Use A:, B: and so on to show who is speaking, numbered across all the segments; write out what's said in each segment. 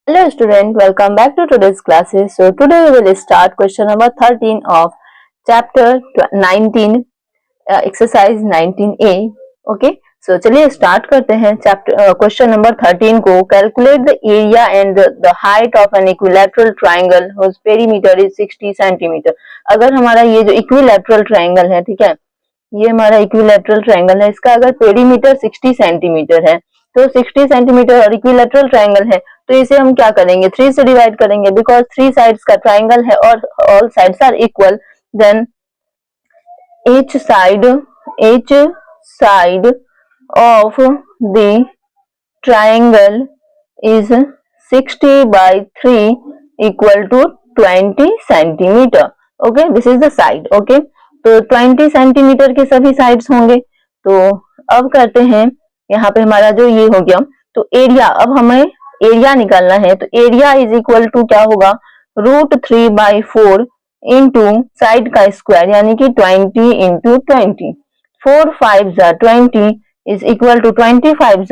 A: Hello student, welcome back to today's classes. So today we will start question number 13 of chapter 19 exercise 19A. Okay, so चलिए start करते हैं chapter question number 13 को. Calculate the area and the height of an equilateral triangle whose perimeter is 60 centimeter. अगर हमारा ये जो equilateral triangle है, ठीक है, ये हमारा इक्विलैटरल ट्रायंगल है, इसका अगर पेरीमीटर 60 सेंटीमीटर है तो 60 सेंटीमीटर और इक्विलैटरल ट्रायंगल है तो इसे हम क्या करेंगे, 3 से डिवाइड करेंगे बिकॉज 3 साइड्स का ट्रायंगल है और all sides are equal. Then each side of the triangle is 60 by 3 equal to 20 centimeter. Okay, this is the side. Okay, तो 20 सेंटीमीटर के सभी साइड्स होंगे. तो अब करते हैं, यहाँ पे हमारा जो ये हो गया, तो एरिया, अब हमें एरिया निकालना है. तो एरिया इज इक्वल टू क्या होगा, √3/4 इंटू साइड का स्क्वायर यानी कि 20 into 20. 4 5 20 is equal to 25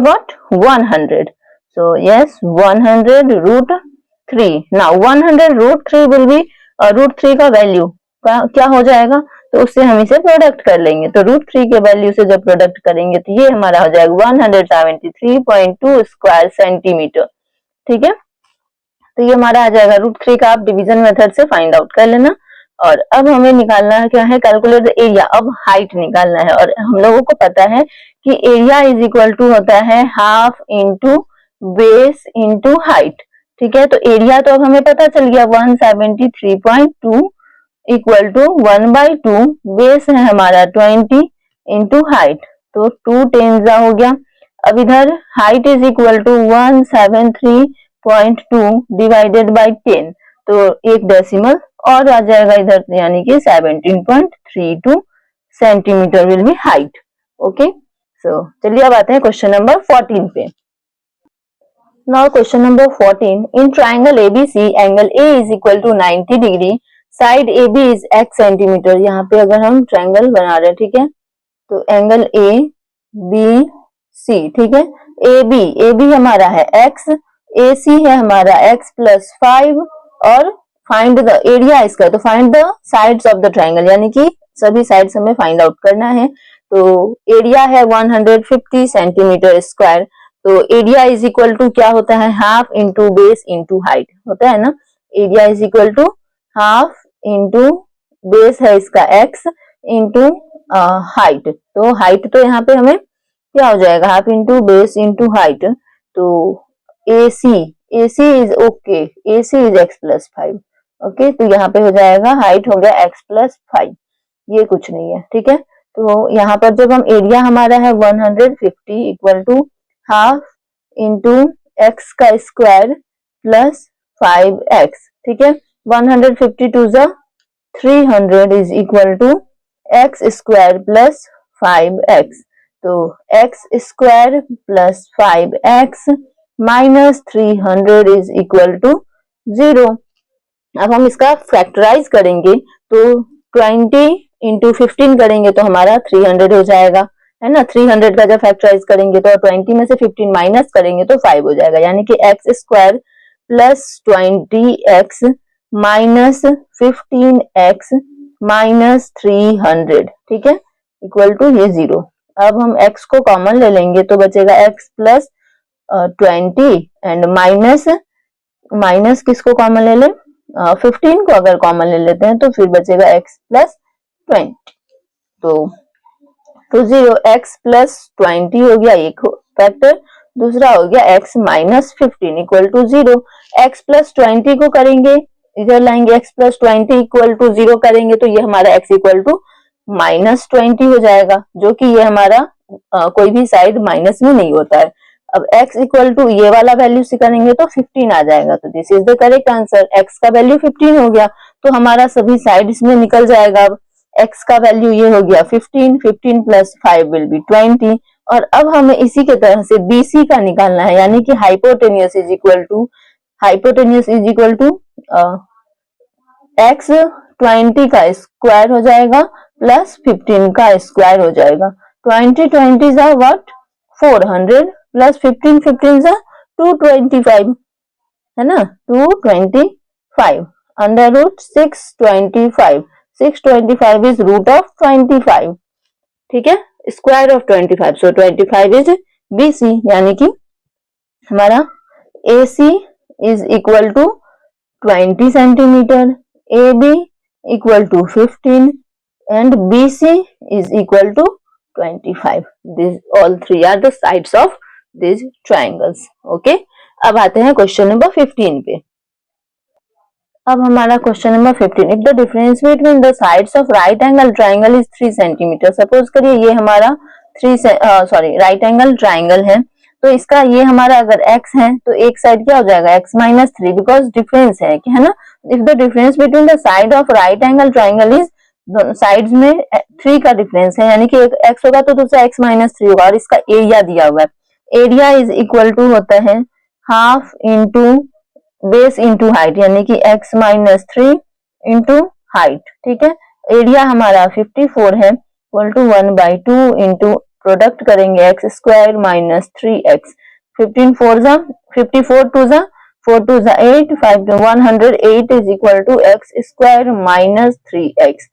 A: what 100. So yes, 100 √3. Now 100 √3 will be √3 का वैल्यू क्या हो जाएगा, तो उससे हम इसे प्रोडक्ट कर लेंगे. तो √3 के वैल्यू से जब प्रोडक्ट करेंगे तो ये हमारा हो जाएगा 173.2 स्क्वायर सेंटीमीटर. ठीक है, तो ये हमारा आ जाएगा. √3 का आप डिवीजन मेथड से फाइंड आउट कर लेना. और अब हमें निकालना है क्या है, कैलकुलेट द एरिया. अब हाइट निकालना है और हम लोगों को पता है कि एरिया इज इक्वल टू होता है half into base into height. ठीक है, तो एरिया तो अब हमें पता चल गया 173.2 इक्वल टू 1/2, बेस है हमारा 20 इंटू हाइट, तो 2 10 हो गया. अब इधर height is equal to 173.2 divided by 10, तो एक डेसिमल और आ जाएगा इधर, यानी कि 17.32 centimetre will be height. Okay, so चलिए अब आते हैं क्वेश्चन नंबर 14 पे. Now question number 14, in triangle ABC angle A is equal to 90 degree, side AB is x centimetre. यहाँ पे अगर हम ट्राइंगल बना रहे हैं, ठीक है, तो एंगल ABC, ठीक है, AB हमारा है x, AC है हमारा x प्लस 5 और फाइंड द एरिया इसका, तो find the sides of the triangle, यानी कि सभी साइड्स हमें फाइंड आउट करना है. तो एरिया है 150 सेंटीमीटर स्क्वायर. तो एरिया इज इक्वल टू क्या होता है, half into base into height होता है ना. Area is equal to half into base है इसका x इंटू हाइट. तो हाइट तो यहाँ पे हमें क्या हो जाएगा, half into base into height. तो AC is okay, AC is x plus 5. Okay, तो यहाँ पे हो जाएगा हाइट हो गया x प्लस 5, ये कुछ नहीं है. ठीक है, तो यहाँ पर जब हम एरिया हमारा है 150 equal to half into x का स्क्वायर प्लस 5x. ठीक है, 152 जा 300 is equal to x square plus 5x. तो x square plus 5x minus 300 is equal to 0. अब हम इसका फैक्टराइज करेंगे, तो 20 इंटू 15 करेंगे तो हमारा 300 हो जाएगा, है ना. 300 का जब फैक्टराइज करेंगे तो 20 में से 15 माइनस करेंगे तो 5 हो जाएगा, यानी कि x square plus 20x minus 15x minus 300, ठीक है, इक्वल टू ये 0. अब हम x को कॉमन ले लेंगे तो बचेगा x प्लस 20 एंड माइनस किसको कॉमन ले लें, 15 को अगर कॉमन ले लेते हैं तो फिर बचेगा x प्लस 20. तो 0, x प्लस 20 हो गया एक फैक्टर, दूसरा हो गया x minus 15 equal to 0. x plus 20 को करेंगे, इधर लाएंगे x प्लस 20 इक्वल टू 0 करेंगे तो ये हमारा x इक्वल टू माइनस 20 हो जाएगा, जो कि ये हमारा कोई भी साइड माइनस में नहीं होता है. अब x इक्वल टू ये वाला वैल्यू से करेंगे तो 15 आ जाएगा, तो this is the correct answer. x का वैल्यू 15 हो गया तो हमारा सभी साइड इसमें निकल जाएगा. अब x का वैल्यू ये हो गया 15 प्लस 5 विल बी 20. और अब हमें इसी के तरह से BC का निकालना है, यानी कि hypotenuse is equal to x 20 का स्क्वायर हो जाएगा प्लस 15 का स्क्वायर हो जाएगा. 20 20 जा व्हाट 400 प्लस 15 15 जा 225 है ना, 225 under root 625, 625 is root of 25, ठीक है, square of 25, so 25 is BC, यानी कि हमारा AC is equal to 20 centimetre, AB equal to 15 and BC is equal to 25. These all three are the sides of these triangles. Okay. अब आते हैं question number 15 पे। अब हमारा question number 15, if the difference between the sides of right angle triangle is 3 centimetre. Suppose करिए ये हमारा right angle triangle है, तो इसका ये हमारा अगर x है तो एक साइड क्या हो जाएगा x माइनस 3, बिकॉज डिफरेंस है ना। If the difference between the side of right angle triangle is, sides में 3 का डिफरेंस है, यानी कि एक x होगा तो दूसरा x माइनस 3 होगा, और इसका एरिया दिया हुआ है। एरिया इज इक्वल टू होता है half into base into height, यानी कि x माइनस 3 इंटू हाइट, ठीक है। एरिया हमारा 54 है, इक्वल टू 1/2 इंटू प्रोडक्ट करेंगे x square minus 3x, 54 two जा 4 टू जा 8, 5 two 108 is equal to x square minus 3x।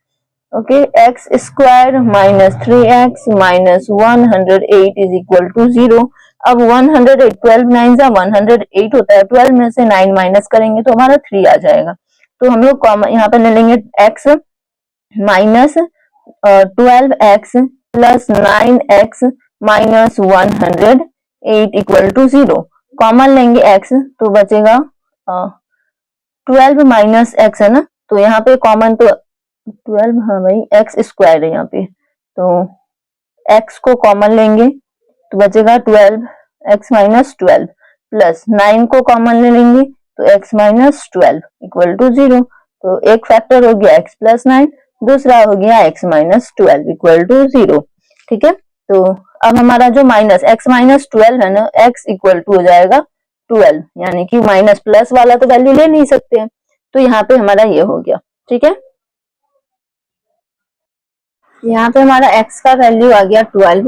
A: Okay, x square minus 3x minus 108 is equal to 0। अब 108, 12 9 जा 108 होता है, 12 में से 9 माइनस करेंगे तो हमारा 3 आ जाएगा। तो हम लोग कॉमन यहाँ पे ले लेंगे x minus 12x plus 9x minus 108 equal to 0। Common लेंगे x तो बचेगा 12 माइनस x है ना, तो यहाँ पे कॉमन तो 12, हाँ भाई x स्क्वायर है यहाँ पे, तो x को कॉमन लेंगे तो बचेगा 12x माइनस 12 प्लस 9 को कॉमन ले लेंगे तो x माइनस 12 इक्वल टू 0। तो एक फैक्टर हो गया x प्लस 9, दूसरा हो गया x माइनस 12 इक्वल टू 0, ठीक है। तो अब हमारा जो माइनस x माइनस 12 है ना, x इक्वल टू हो जाएगा 12, यानी कि माइनस प्लस वाला तो वैल्यू ले नहीं सकते हैं, तो यहाँ पे हमारा ये हो गया, ठीक है। यहाँ पे हमारा x का वैल्यू आ गया 12,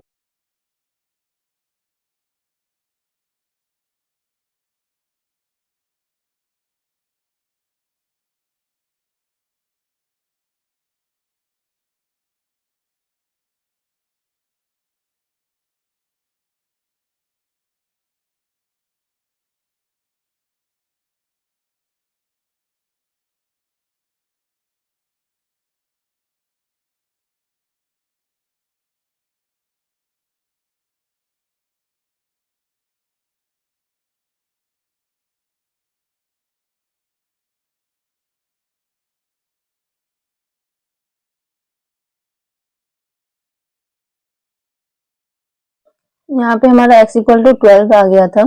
A: यहाँ पे हमारा x इक्वल टू 12 आ गया था,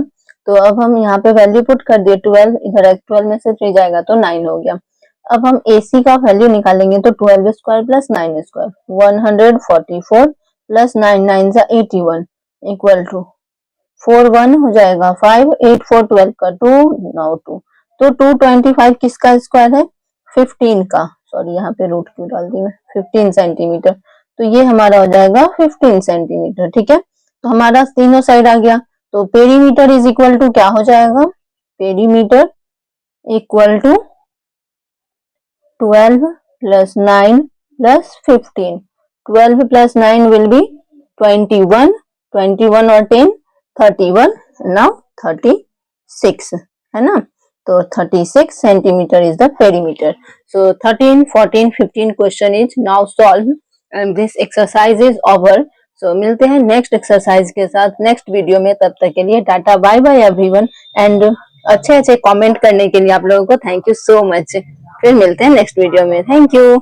A: तो अब हम यहाँ पे वैल्यू पुट कर दिए 12, इधर 12 में से 3 जाएगा तो 9 हो गया। अब हम AC का वैल्यू निकालेंगे तो 12 स्क्वायर प्लस 9 स्क्वायर 144 प्लस 9 9 जा 81 इक्वल टू 4 1 हो जाएगा 5, 8 4 12 का 2 9 2, तो 225 किसका स्क्वायर है 15 का, सॉरी यहाँ पे रूट क्यों डाल दी मैं, 15 सेंटीमीटर, तो ये हमारा हो जाएगा 15 सेंटीमीटर, ठीक है। तो हमारा तीनों साइड आ गया, तो पेरीमीटर इज इक्वल टू क्या हो जाएगा, perimeter equal to 12 plus 9 plus 15, 12 plus 9 will be 21, 21 और 10 31, नाउ 36 है ना, तो 36 centimetre is the perimeter. So 13 14 15 question is now solve and this exercise is over. So मिलते हैं नेक्स्ट एक्सरसाइज के साथ नेक्स्ट वीडियो में, तब तक के लिए tata bye bye everyone, and अच्छे अच्छे कमेंट करने के लिए आप लोगों को थैंक यू सो मच। फिर मिलते हैं नेक्स्ट वीडियो में, थैंक यू।